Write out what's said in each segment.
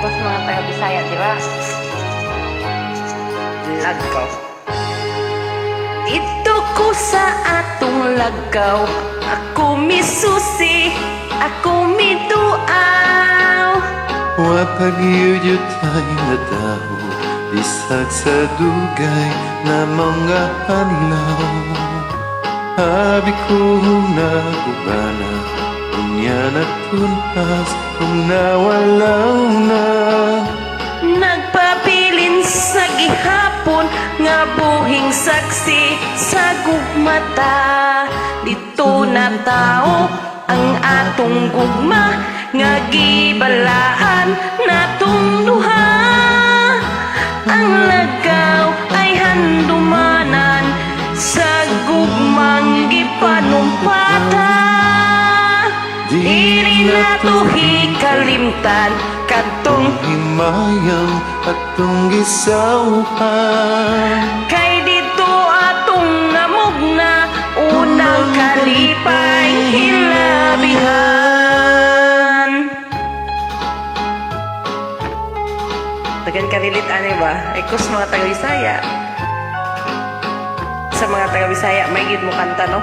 ko sa mga taga-Bisaya, di ba? Lagaw. Dito ko sa atong lagaw, ako misusi, ako miduaw. Wa pagyuyod tayo na tao, bisag sa dugay na mga hanlaw. Habi ko na ubana, unya na tuntas, kung nawalaw na. Nagpabilin sa gihapon, nga buhing saksi sa gugmata. Dito na tao ang atong gugma, nga gibalaan natong duha. Ang lagaw ay handumanan sa gugmang gipanumpata. Dili na to hikalimtan kadtong Himayang atong gisawhan, kay dito atong namugna unang kalipay hilabihan. Tagan kalilit ani ba? Ay kus mga taga-Bisaya. Sa mga taga-Bisaya may gid mo kanta no?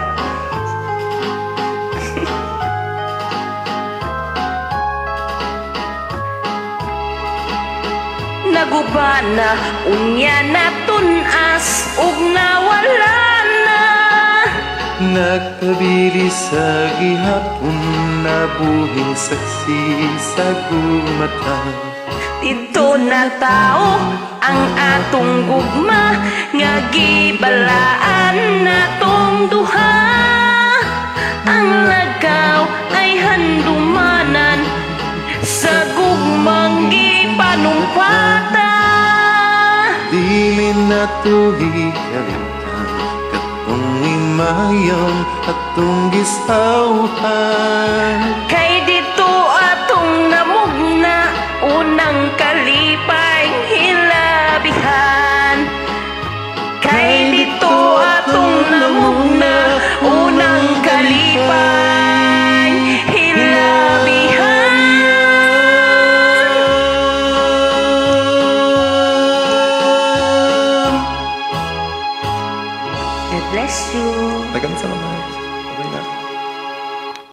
Nagubana, unya na tunas, ug nawala na. nagpabili sa gihapon, nabuhing saksi sa gumata. Dito na tao ang atong gugma, nga gibalaan natong duha. Ang lagaw ay handumanan sa gugmang gipanumpata. Dili na to hikalimtan, katong himayang atong gisawhan. Kay dito